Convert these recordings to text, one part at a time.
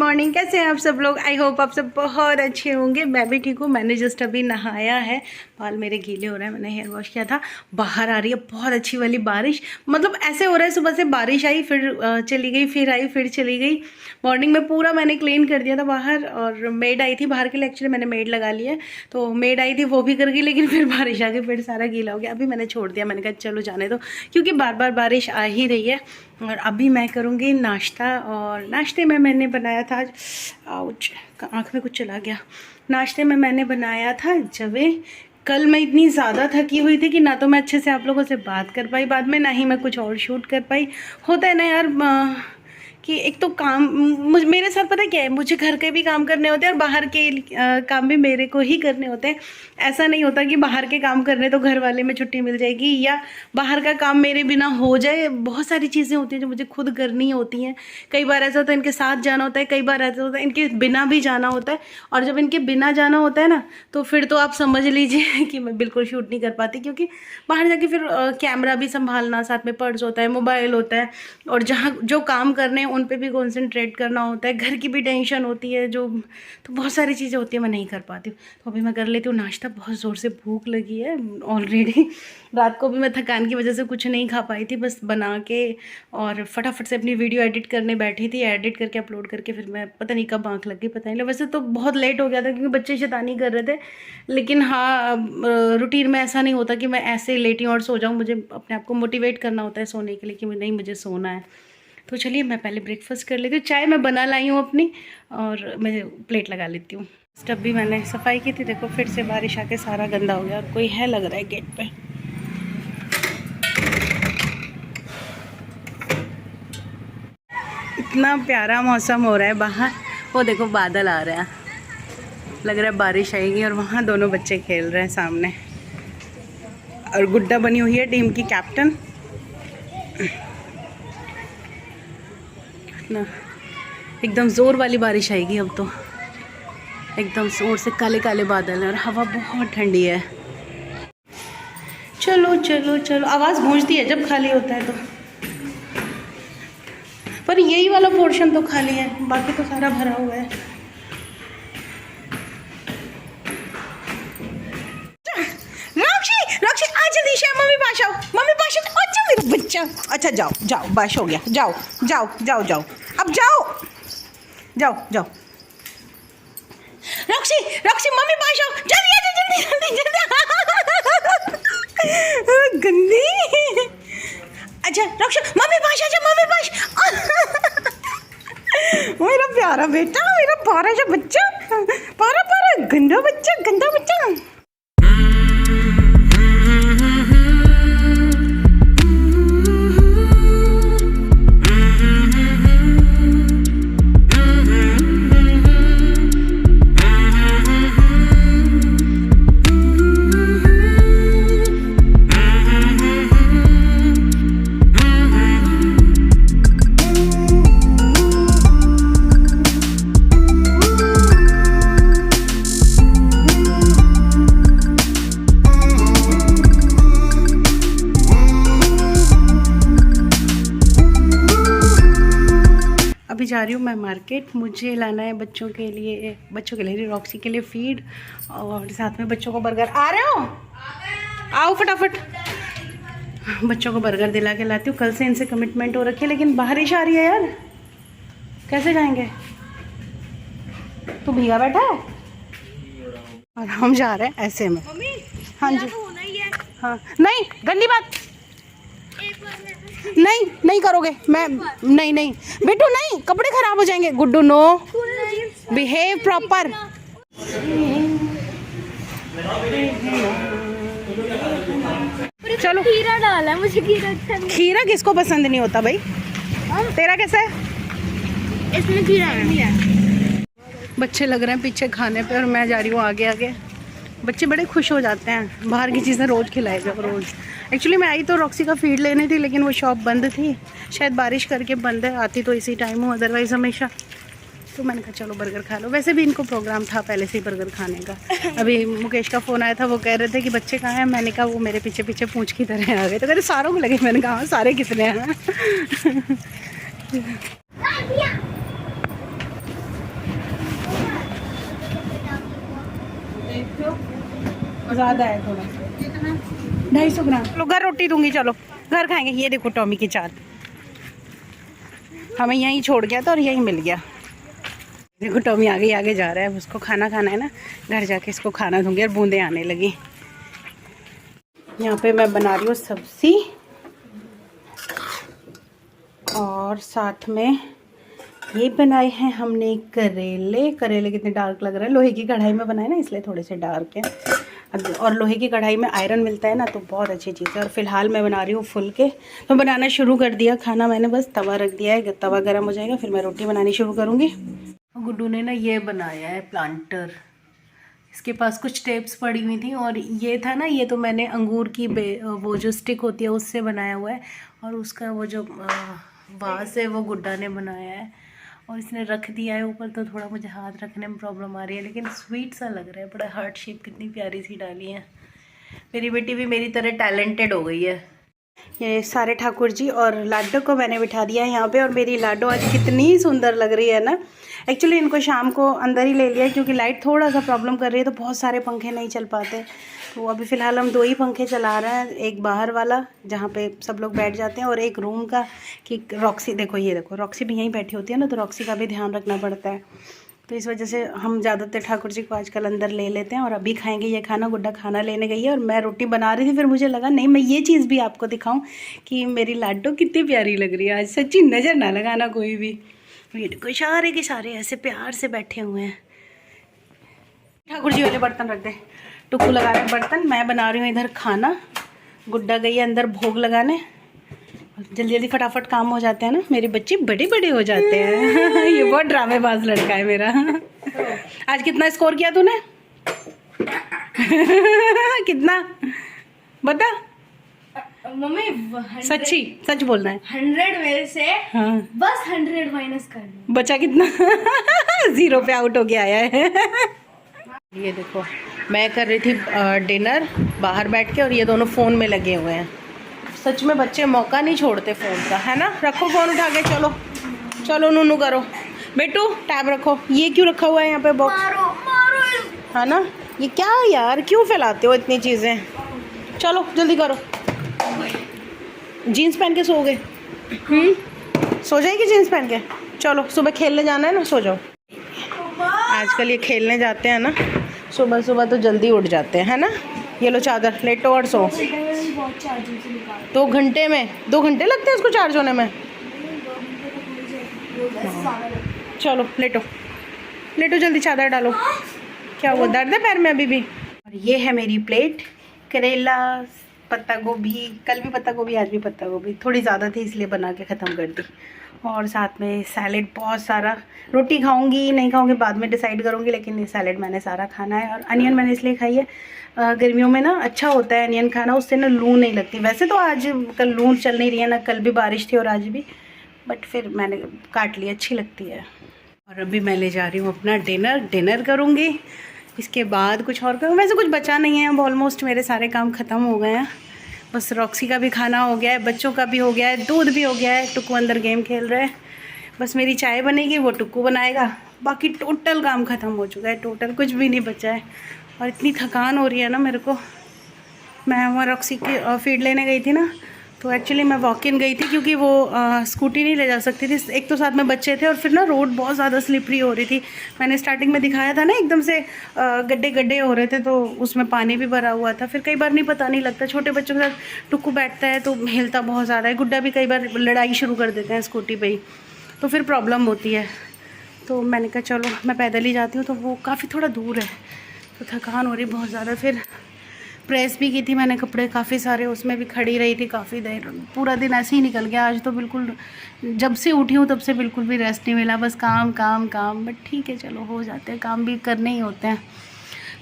Morning. कैसे हैं आप सब लोग? आई होप आप सब बहुत अच्छे होंगे। मैं भी ठीक हूँ। मैंने जस्ट अभी नहाया है, बाल मेरे गीले हो रहे हैं, मैंने हेयर वॉश किया था। बाहर आ रही है बहुत अच्छी वाली बारिश, मतलब ऐसे हो रहा है सुबह से बारिश आई फिर चली गई, फिर आई फिर चली गई। मॉर्निंग में पूरा मैंने क्लीन कर दिया था बाहर, और मेड आई थी बाहर के लिए, एक्चुअली मैंने मेड लगा ली है, तो मेड आई थी वो भी कर गई, लेकिन फिर बारिश आ गई, फिर सारा गीला हो गया। अभी मैंने छोड़ दिया, मैंने कहा चलो जाने दो, क्योंकि बार बार बारिश आ ही रही है। और अभी मैं करूँगी नाश्ता, और नाश्ते में मैंने बनाया था आज, आउच आँख में कुछ चला गया। नाश्ते में मैंने बनाया था जवे। कल मैं इतनी ज़्यादा थकी हुई थी कि ना तो मैं अच्छे से आप लोगों से बात कर पाई बाद में, ना ही मैं कुछ और शूट कर पाई। होता है ना यार कि एक तो काम मेरे साथ पता क्या है, मुझे घर के भी काम करने होते हैं और बाहर के काम भी मेरे को ही करने होते हैं। ऐसा नहीं होता कि बाहर के काम करने तो घर वाले में छुट्टी मिल जाएगी, या बाहर का काम मेरे बिना हो जाए। बहुत सारी चीज़ें होती हैं जो मुझे खुद करनी होती हैं। कई बार ऐसा होता है इनके साथ जाना होता है, कई बार ऐसा होता है इनके बिना भी जाना होता है। और जब इनके बिना जाना होता है ना, तो फिर तो आप समझ लीजिए कि मैं बिल्कुल शूट नहीं कर पाती, क्योंकि बाहर जाके फिर कैमरा भी संभालना, साथ में पर्स होता है, मोबाइल होता है, और जहाँ जो काम करने उन पे भी कंसंट्रेट करना होता है, घर की भी टेंशन होती है, जो तो बहुत सारी चीज़ें होती है, मैं नहीं कर पाती हूँ। तो अभी मैं कर लेती हूँ नाश्ता। बहुत ज़ोर से भूख लगी है ऑलरेडी। रात को भी मैं थकान की वजह से कुछ नहीं खा पाई थी, बस बना के और फटाफट से अपनी वीडियो एडिट करने बैठी थी। एडिट करके अपलोड करके फिर मैं पता नहीं कब आँख लग गई, पता नहीं। वैसे तो बहुत लेट हो गया था क्योंकि बच्चे शैतानी कर रहे थे, लेकिन हाँ रूटीन में ऐसा नहीं होता कि मैं ऐसे लेटी हूँ और सो जाऊँ। मुझे अपने आप को मोटिवेट करना होता है सोने के लिए कि नहीं मुझे सोना है। तो चलिए मैं पहले ब्रेकफास्ट कर लेती हूँ। चाय मैं बना लाई हूँ अपनी, और मैं प्लेट लगा लेती हूँ। स्टब भी मैंने सफाई की थी, देखो फिर से बारिश आके सारा गंदा हो गया, और कोई है लग रहा है गेट पे। इतना प्यारा मौसम हो रहा है बाहर, वो देखो बादल आ रहा है, लग रहा है बारिश आएगी। और वहाँ दोनों बच्चे खेल रहे हैं सामने, और गुड्डा बनी हुई है टीम की कैप्टन ना। एकदम ज़ोर वाली बारिश आएगी अब तो, एकदम ज़ोर से काले काले बादल हैं, और हवा बहुत ठंडी है। चलो चलो चलो, आवाज़ गूंजती है जब खाली होता है तो, पर यही वाला पोर्शन तो खाली है, बाकी तो सारा भरा हुआ है। राक्षी आ जल्दी से, मम्मी पास आओ, मम्मी पास आओ। अच्छा मेरा बच्चा, अच्छा जाओ जाओ, बाश हो गया, जाओ जाओ जाओ जाओ, अब जाओ जाओ जाओ। रॉक्सी रॉक्सी मम्मी पास आओ, जल्दी जल्दी जल्दी जल्दी। गंदी। अच्छा रॉक्सी मम्मी पास आ जा, मम्मी पास। मेरा प्यारा बेटा, मेरा प्यारा सा बच्चा, प्यारा प्यारा गंदा बच्चा, गंदा बच्चा। अभी जा रही हूँ मैं मार्केट, मुझे लाना है बच्चों के लिए रॉक्सी के लिए फीड, और साथ में बच्चों को बर्गर। आ रहे हो? आओ फटाफट, बच्चों को बर्गर दिला के लाती हूँ। कल से इनसे कमिटमेंट हो रखी है, लेकिन बारिश आ रही है यार, कैसे जाएंगे? तू भीगा बैठा है और हम जा रहे हैं ऐसे में। हाँ जी, हाँ नहीं गंदी बात नहीं, नहीं करोगे, मैं नहीं नहीं बेटू नहीं, कपड़े खराब हो जाएंगे। Guddu no, behave proper. चलो खीरा डाला है, मुझे खीरा अच्छा नहीं। खीरा किसको पसंद नहीं होता भाई? तेरा कैसा है? इसमें खीरा है। बच्चे लग रहे हैं पीछे खाने पे, और मैं जा रही हूँ आगे आगे। बच्चे बड़े खुश हो जाते हैं, बाहर की चीज़ें रोज़ खिलाए जाओ रोज़। एक्चुअली मैं आई तो रॉक्सी का फीड लेनी थी, लेकिन वो शॉप बंद थी, शायद बारिश करके बंद है। आती तो इसी टाइम हूँ अदरवाइज़ हमेशा। तो मैंने कहा चलो बर्गर खा लो। वैसे भी इनको प्रोग्राम था पहले से ही बर्गर खाने का। अभी मुकेश का फ़ोन आया था, वो कह रहे थे कि बच्चे कहाँ हैं। मैंने कहा वो मेरे पीछे पीछे पूंछ की तरह आ गए। तो कह रहे सारों को लगे। मैंने कहा सारे कितने हैं। ज़्यादा है थोड़ा, 250 ग्राम। चलो घर रोटी दूंगी, चलो घर खाएंगे। ये देखो टॉमी की चाट, हमें यहीं छोड़ गया था और यहीं मिल गया। देखो टॉमी आगे आगे जा रहा है, उसको खाना खाना है ना, घर जाके इसको खाना दूंगी। और बूंदे आने लगी। यहाँ पे मैं बना रही हूँ सब्जी और साथ में ये बनाए हैं हमने करेले। करेले कितने डार्क लग रहे हैं, लोहे की कढ़ाई में बनाए ना इसलिए थोड़े से डार्क हैं। और लोहे की कढ़ाई में आयरन मिलता है ना, तो बहुत अच्छी चीज़ है। और फिलहाल मैं बना रही हूँ फुलके। तो बनाना शुरू कर दिया खाना मैंने, बस तवा रख दिया है, तवा गर्म हो जाएगा फिर मैं रोटी बनानी शुरू करूँगी। गुड्डू ने ना ये बनाया है प्लांटर, इसके पास कुछ टेप्स पड़ी हुई थी और ये था ना, ये तो मैंने अंगूर की वो जो स्टिक होती है उससे बनाया हुआ है। और उसका वो जो वास है वो गुड्डा ने बनाया है और इसने रख दिया है ऊपर। तो थोड़ा मुझे हाथ रखने में प्रॉब्लम आ रही है, लेकिन स्वीट सा लग रहा है, बड़ा हार्ट शेप कितनी प्यारी सी डाली है। मेरी बेटी भी मेरी तरह टैलेंटेड हो गई है। ये सारे ठाकुर जी और लाडो को मैंने बिठा दिया है यहाँ पे। और मेरी लाडो आज कितनी सुंदर लग रही है ना। एक्चुअली इनको शाम को अंदर ही ले लिया क्योंकि लाइट थोड़ा सा प्रॉब्लम कर रही है, तो बहुत सारे पंखे नहीं चल पाते। तो अभी फ़िलहाल हम 2 ही पंखे चला रहे हैं, एक बाहर वाला जहाँ पे सब लोग बैठ जाते हैं और एक रूम का कि रॉक्सी, देखो ये देखो रॉक्सी भी यहीं बैठी होती है ना, तो रॉक्सी का भी ध्यान रखना पड़ता है। तो इस वजह से हम ज़्यादातर ठाकुर जी को आजकल अंदर ले लेते हैं। और अभी खाएंगे ये खाना, गुड्डा खाना लेने गई है और मैं रोटी बना रही थी। फिर मुझे लगा नहीं मैं ये चीज़ भी आपको दिखाऊं कि मेरी लाडो कितनी प्यारी लग रही है आज। सच्ची नज़र ना लगाना कोई भी। ये देखो सारे के सारे ऐसे प्यार से बैठे हुए हैं। ठाकुर जी वाले बर्तन रख दे, टुक्कू लगा रहे बर्तन। मैं बना रही हूँ इधर खाना, गुड्डा गई है अंदर भोग लगाने। जल्दी जल्दी फटाफट काम हो जाते हैं ना, मेरे बच्चे बड़े बड़े हो जाते हैं। ये बहुत ड्रामेबाज लड़का है मेरा। आज कितना स्कोर किया तूने? कितना बता मम्मी। सच्ची सच बोलना है। 100 में से हाँ। बस 100 माइनस कर दो। बचा कितना? 0 पे आउट होके आया है। ये देखो मैं कर रही थी डिनर बाहर बैठ के और ये दोनों फ़ोन में लगे हुए हैं। सच में बच्चे मौका नहीं छोड़ते फ़ोन का, है ना। रखो फ़ोन उठा के, चलो चलो नूनू करो। बेटू टैब रखो। ये क्यों रखा हुआ है यहाँ पे बॉक्स? है ना, ये क्या यार क्यों फैलाते हो इतनी चीज़ें। चलो जल्दी करो। जीन्स पहन के सो गए? सो जाएगी जीन्स पहन के? चलो सुबह खेलने जाना है ना, सो जाओ। आजकल ये खेलने जाते हैं ना सुबह सुबह तो जल्दी उठ जाते हैं, है ना। ये लो चादर, लेटो और सो। 2 घंटे में 2 घंटे लगते हैं उसको चार्ज होने में। चलो लेटो लेटो जल्दी, चादर डालो। क्या हुआ, दर्द है पैर में अभी भी? और ये है मेरी प्लेट, करेला, पत्ता गोभी। कल भी पत्ता गोभी, आज भी पत्ता गोभी। थोड़ी ज़्यादा थी इसलिए बना के ख़त्म कर दी। और साथ में सैलेड बहुत सारा। रोटी खाऊंगी नहीं खाऊंगी बाद में डिसाइड करूंगी, लेकिन ये सैलेड मैंने सारा खाना है। और अनियन मैंने इसलिए खाई है, गर्मियों में ना अच्छा होता है अनियन खाना, उससे ना लू नहीं लगती। वैसे तो आज कल लू चल नहीं रही है ना, कल भी बारिश थी और आज भी, बट फिर मैंने काट ली, अच्छी लगती है। और अभी मैं ले जा रही हूँ अपना डिनर करूँगी। इसके बाद कुछ और करूँ, वैसे कुछ बचा नहीं है, अब ऑलमोस्ट मेरे सारे काम ख़त्म हो गए हैं। बस रॉक्सी का भी खाना हो गया है, बच्चों का भी हो गया है, दूध भी हो गया है। टुक्कू अंदर गेम खेल रहा है। बस मेरी चाय बनेगी, वो टुक्कू बनाएगा। बाकी टोटल काम ख़त्म हो चुका है, टोटल कुछ भी नहीं बचा है। और इतनी थकान हो रही है ना मेरे को। मैं वहाँ रॉक्सी की फीड लेने गई थी ना, तो एक्चुअली मैं वॉक इन गई थी क्योंकि वो स्कूटी नहीं ले जा सकती थी। एक तो साथ में बच्चे थे और फिर ना रोड बहुत ज़्यादा स्लिपरी हो रही थी। मैंने स्टार्टिंग में दिखाया था ना, एकदम से गड्ढे गड्ढे हो रहे थे, तो उसमें पानी भी भरा हुआ था। फिर कई बार नहीं पता नहीं लगता, छोटे बच्चों के साथ टुक्कू बैठता है तो हिलता बहुत ज़्यादा है। गुड्डा भी कई बार लड़ाई शुरू कर देते हैं स्कूटी पर ही, तो फिर प्रॉब्लम होती है। तो मैंने कहा चलो मैं पैदल ही जाती हूँ, तो वो काफ़ी थोड़ा दूर है, तो थकान हो रही बहुत ज़्यादा। फिर प्रेस भी की थी मैंने कपड़े काफ़ी सारे, उसमें भी खड़ी रही थी काफ़ी देर। पूरा दिन ऐसे ही निकल गया आज तो। बिल्कुल जब से उठी हूँ तब से बिल्कुल भी रेस्ट नहीं मिला, बस काम काम काम। बट ठीक है चलो, हो जाते हैं, काम भी करने ही होते हैं।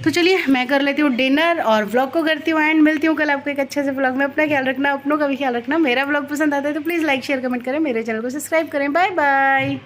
तो चलिए मैं कर लेती हूँ डिनर और व्लॉग को करती हूँ एंड मिलती हूँ कल आपको एक अच्छे से व्लॉग में। अपना ख्याल रखना, अपनों का भी ख्याल रखना। मेरा व्लॉग पसंद आता है तो प्लीज़ लाइक शेयर कमेंट करें, मेरे चैनल को सब्सक्राइब करें। Bye bye.